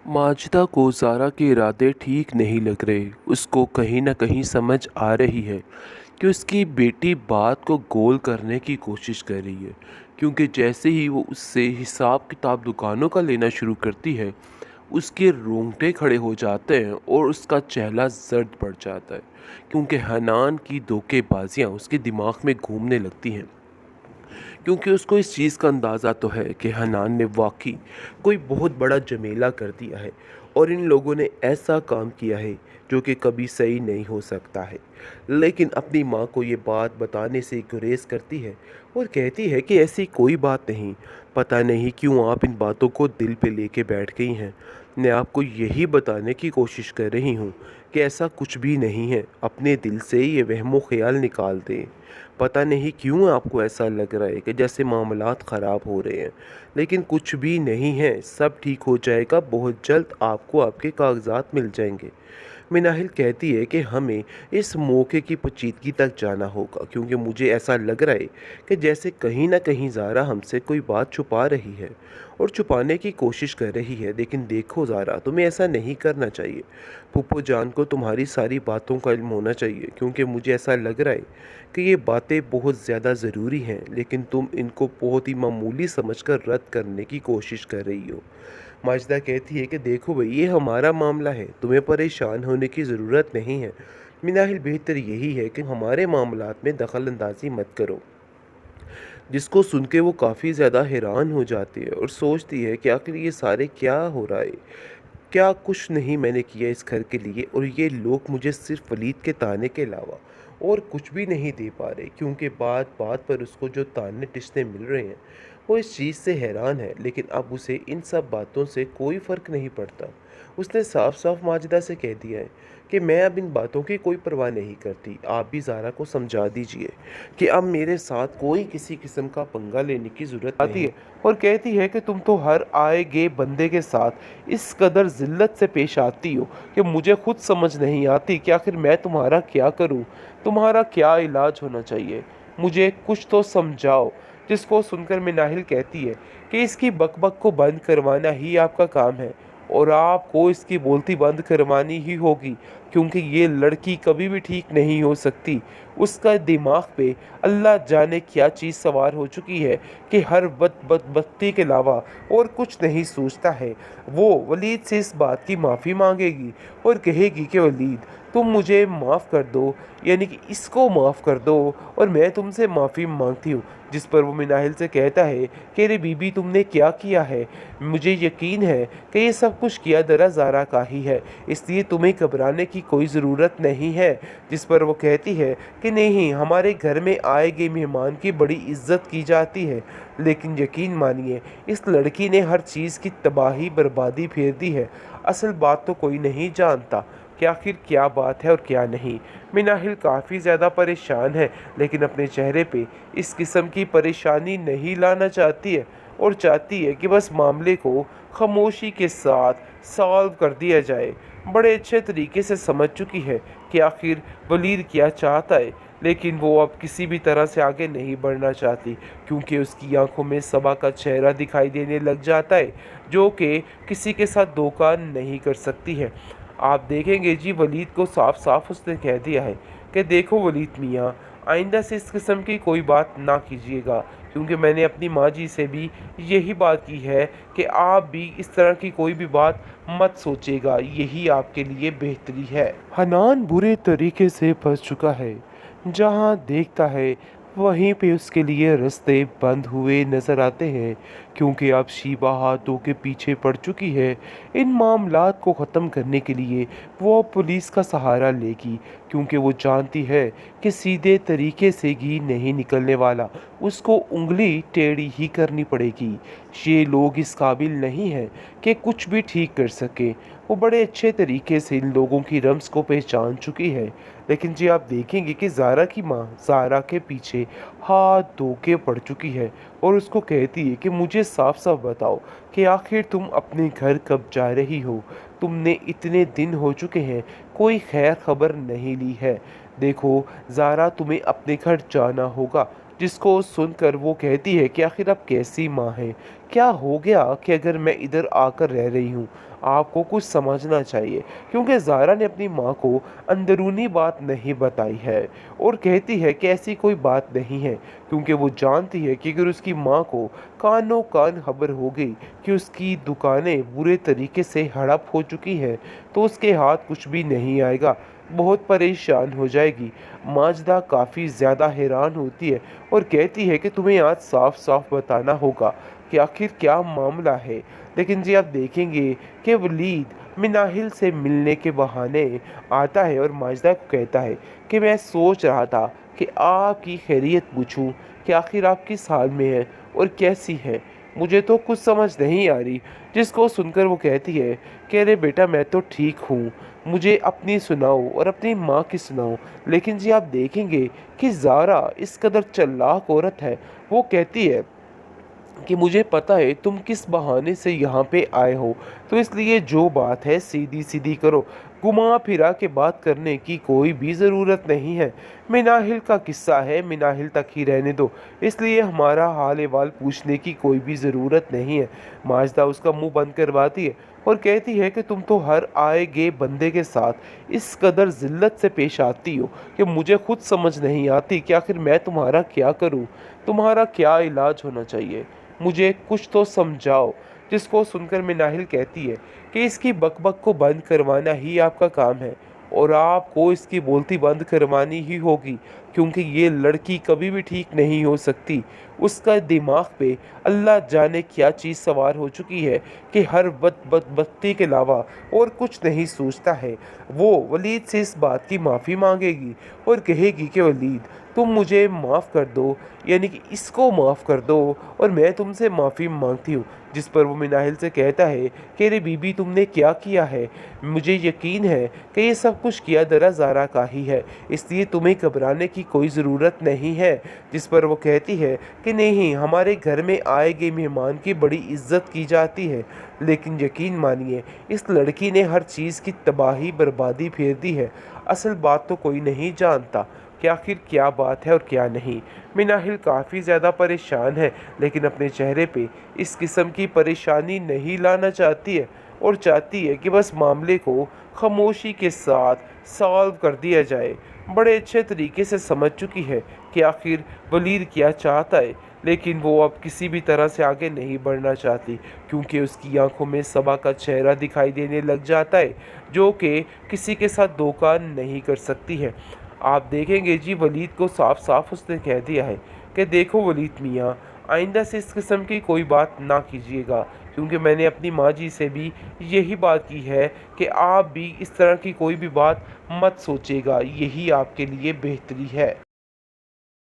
माजिदा को ज़ारा के इरादे ठीक नहीं लग रहे। उसको कहीं न कहीं समझ आ रही है कि उसकी बेटी बात को गोल करने की कोशिश कर रही है, क्योंकि जैसे ही वो उससे हिसाब किताब दुकानों का लेना शुरू करती है, उसके रोंगटे खड़े हो जाते हैं और उसका चेहरा जर्द पड़ जाता है, क्योंकि हनान की धोखेबाजियाँ उसके दिमाग में घूमने लगती हैं। क्योंकि उसको इस चीज़ का अंदाज़ा तो है कि हनान ने वाकई कोई बहुत बड़ा झमेला कर दिया है और इन लोगों ने ऐसा काम किया है जो कि कभी सही नहीं हो सकता है। लेकिन अपनी माँ को ये बात बताने से गुरेज करती है और कहती है कि ऐसी कोई बात नहीं। पता नहीं क्यों आप इन बातों को दिल पे लेके बैठ गई हैं। मैं आपको यही बताने की कोशिश कर रही हूँ कि ऐसा कुछ भी नहीं है। अपने दिल से ये वहमो ख्याल निकाल दें। पता नहीं क्यों आपको ऐसा लग रहा है कि जैसे मामलात ख़राब हो रहे हैं, लेकिन कुछ भी नहीं है। सब ठीक हो जाएगा। बहुत जल्द आपको आपके कागजात मिल जाएंगे। मिनाहिल कहती है कि हमें इस मौके की पेचीदगी तक जाना होगा, क्योंकि मुझे ऐसा लग रहा है कि जैसे कहीं ना कहीं ज़ारा हमसे कोई बात छुपा रही है और छुपाने की कोशिश कर रही है। लेकिन देखो ज़ारा, तुम्हें ऐसा नहीं करना चाहिए। फूफो जान को तुम्हारी सारी बातों का इल्म होना चाहिए, क्योंकि मुझे ऐसा लग रहा है कि ये बातें बहुत ज़्यादा ज़रूरी हैं, लेकिन तुम इनको बहुत ही मामूली समझकर रद्द करने की कोशिश कर रही हो। माजिदा कहती है कि देखो भाई, ये हमारा मामला है, तुम्हें परेशान होने की ज़रूरत नहीं है। मिनाहिल, बेहतर यही है कि हमारे मामलात में दखल अंदाजी मत करो। जिसको सुन के वो काफ़ी ज़्यादा हैरान हो जाती है और सोचती है कि आखिर ये सारे क्या हो रहा है। क्या कुछ नहीं मैंने किया इस घर के लिए, और ये लोग मुझे सिर्फ वलीद के ताने के अलावा और कुछ भी नहीं दे पा रहे, क्योंकि बात बात पर उसको जो ताने टिश्ते मिल रहे हैं वो इस चीज़ से हैरान है। लेकिन अब उसे इन सब बातों से कोई फ़र्क नहीं पड़ता। उसने साफ साफ माजिदा से कह दिया है कि मैं अब इन बातों की कोई परवाह नहीं करती। आप भी ज़ारा को समझा दीजिए कि अब मेरे साथ कोई किसी किस्म का पंगा लेने की ज़रूरत आती है। और कहती है कि तुम तो हर आए गए बंदे के साथ इस कदर ज़िल्लत से पेश आती हो कि मुझे खुद समझ नहीं आती कि आखिर मैं तुम्हारा क्या करूं, तुम्हारा क्या इलाज होना चाहिए। मुझे कुछ तो समझाओ। जिसको सुनकर मिनाहिल कहती है कि इसकी बकबक को बंद करवाना ही आपका काम है, और आपको इसकी बोलती बंद करवानी ही होगी, क्योंकि ये लड़की कभी भी ठीक नहीं हो सकती। उसका दिमाग पे अल्लाह जाने क्या चीज़ सवार हो चुकी है कि हर वक्त बदबख्ती के अलावा और कुछ नहीं सोचता है। वो वलीद से इस बात की माफ़ी मांगेगी और कहेगी कि वलीद, तुम मुझे माफ़ कर दो, यानी कि इसको माफ़ कर दो और मैं तुमसे माफ़ी मांगती हूँ। जिस पर वो मिनाहिल से कहता है कि अरे बीबी, तुमने क्या किया है? मुझे यकीन है कि ये सब कुछ किया दरा ज़ारा का ही है, इसलिए तुम्हें घबराने की कोई ज़रूरत नहीं है। जिस पर वो कहती है कि नहीं, हमारे घर में आए गए मेहमान की बड़ी इज्जत की जाती है, लेकिन यकीन मानिए इस लड़की ने हर चीज़ की तबाही बर्बादी फेर दी है। असल बात तो कोई नहीं जानता कि आखिर क्या बात है और क्या नहीं। मिनाहिल काफ़ी ज़्यादा परेशान है, लेकिन अपने चेहरे पे इस किस्म की परेशानी नहीं लाना चाहती है और चाहती है कि बस मामले को खामोशी के साथ सॉल्व कर दिया जाए। बड़े अच्छे तरीके से समझ चुकी है कि आखिर वलीद क्या चाहता है, लेकिन वो अब किसी भी तरह से आगे नहीं बढ़ना चाहती, क्योंकि उसकी आंखों में सबा का चेहरा दिखाई देने लग जाता है, जो कि किसी के साथ धोखा नहीं कर सकती है। आप देखेंगे जी, वलीद को साफ साफ उसने कह दिया है कि देखो वलीद मियाँ, आइंदा से इस किस्म की कोई बात ना कीजिएगा, क्योंकि मैंने अपनी माँ जी से भी यही बात की है कि आप भी इस तरह की कोई भी बात मत सोचेगा, यही आपके लिए बेहतरी है। हनान बुरे तरीके से फंस चुका है। जहाँ देखता है वहीं पे उसके लिए रास्ते बंद हुए नज़र आते हैं, क्योंकि अब शीबा हाथों के पीछे पड़ चुकी है। इन मामलात को ख़त्म करने के लिए वो अब पुलिस का सहारा लेगी, क्योंकि वो जानती है कि सीधे तरीके से घी नहीं निकलने वाला, उसको उंगली टेढ़ी ही करनी पड़ेगी। ये लोग इस काबिल नहीं हैं कि कुछ भी ठीक कर सकें। वो बड़े अच्छे तरीके से इन लोगों की रम्स को पहचान चुकी है। लेकिन जी, आप देखेंगे कि ज़ारा की माँ ज़ारा के पीछे हाथ धो के पड़ चुकी है और उसको कहती है कि मुझे साफ साफ बताओ कि आखिर तुम अपने घर कब जा रही हो? तुमने इतने दिन हो चुके हैं, कोई खैर खबर नहीं ली है। देखो ज़ारा, तुम्हें अपने घर जाना होगा, जिसको सुनकर वो कहती है कि आखिर आप कैसी माँ हैं? क्या हो गया कि अगर मैं इधर आकर रह रही हूँ? आपको कुछ समझना चाहिए, क्योंकि ज़ारा ने अपनी माँ को अंदरूनी बात नहीं बताई है और कहती है कि ऐसी कोई बात नहीं है, क्योंकि वो जानती है कि अगर उसकी माँ को कानों कान खबर हो गई कि उसकी दुकानें बुरे तरीके से हड़प हो चुकी हैं, तो उसके हाथ कुछ भी नहीं आएगा, बहुत परेशान हो जाएगी। माजदा काफ़ी ज़्यादा हैरान होती है और कहती है कि तुम्हें आज साफ साफ बताना होगा कि आखिर क्या मामला है। लेकिन जी आप देखेंगे कि वलीद मिनाहिल से मिलने के बहाने आता है और माजदा को कहता है कि मैं सोच रहा था कि आपकी खैरियत पूछूं कि आखिर आप किस हाल में हैं और कैसी हैं। मुझे तो कुछ समझ नहीं आ रही। जिसको सुनकर वो कहती है कि अरे बेटा मैं तो ठीक हूँ, मुझे अपनी सुनाओ और अपनी माँ की सुनाओ। लेकिन जी आप देखेंगे कि ज़ारा इस कदर चालाक औरत है, वो कहती है कि मुझे पता है तुम किस बहाने से यहाँ पे आए हो, तो इसलिए जो बात है सीधी सीधी करो, घुमा फिरा के बात करने की कोई भी ज़रूरत नहीं है। मिनाहिल का किस्सा है, मिनाहिल तक ही रहने दो, इसलिए हमारा हाल अहवाल पूछने की कोई भी ज़रूरत नहीं है। माजदा उसका मुंह बंद करवाती है और कहती है कि तुम तो हर आए गए बंदे के साथ इस कदर ज़िल्लत से पेश आती हो कि मुझे खुद समझ नहीं आती कि आखिर मैं तुम्हारा क्या करूं, तुम्हारा क्या इलाज होना चाहिए, मुझे कुछ तो समझाओ। जिसको सुनकर मिनाहिल कहती है कि इसकी बकबक को बंद करवाना ही आपका काम है और आपको इसकी बोलती बंद करवानी ही होगी, क्योंकि ये लड़की कभी भी ठीक नहीं हो सकती। उसका दिमाग पे अल्लाह जाने क्या चीज़ सवार हो चुकी है कि हर वक्त बदबख्ती के अलावा और कुछ नहीं सोचता है। वो वलीद से इस बात की माफ़ी मांगेगी और कहेगी कि वलीद तुम मुझे माफ़ कर दो, यानी कि इसको माफ़ कर दो और मैं तुमसे माफ़ी मांगती हूँ। जिस पर वो मिनाहिल से कहता है कि अरे बीबी तुमने क्या किया है, मुझे यकीन है कि ये सब कुछ किया दरा ज़ारा का ही है, इसलिए तुम्हें घबराने की कोई ज़रूरत नहीं है। जिस पर वो कहती है कि नहीं, हमारे घर में आए गए मेहमान की बड़ी इज्जत की जाती है, लेकिन यकीन मानिए इस लड़की ने हर चीज़ की तबाही बर्बादी फेर दी है। असल बात तो कोई नहीं जानता कि आखिर क्या बात है और क्या नहीं। मिनाहिल काफ़ी ज़्यादा परेशान है, लेकिन अपने चेहरे पे इस किस्म की परेशानी नहीं लाना चाहती है और चाहती है कि बस मामले को खामोशी के साथ सॉल्व कर दिया जाए। बड़े अच्छे तरीके से समझ चुकी है कि आखिर वलीद क्या चाहता है, लेकिन वो अब किसी भी तरह से आगे नहीं बढ़ना चाहती, क्योंकि उसकी आंखों में सबा का चेहरा दिखाई देने लग जाता है, जो कि किसी के साथ धोखा नहीं कर सकती है। आप देखेंगे जी वलीद को साफ साफ उसने कह दिया है कि देखो वलीद मियाँ, आइंदा से इस किस्म की कोई बात ना कीजिएगा, क्योंकि मैंने अपनी माँ जी से भी यही बात की है कि आप भी इस तरह की कोई भी बात मत सोचिएगा, यही आपके लिए बेहतरी है।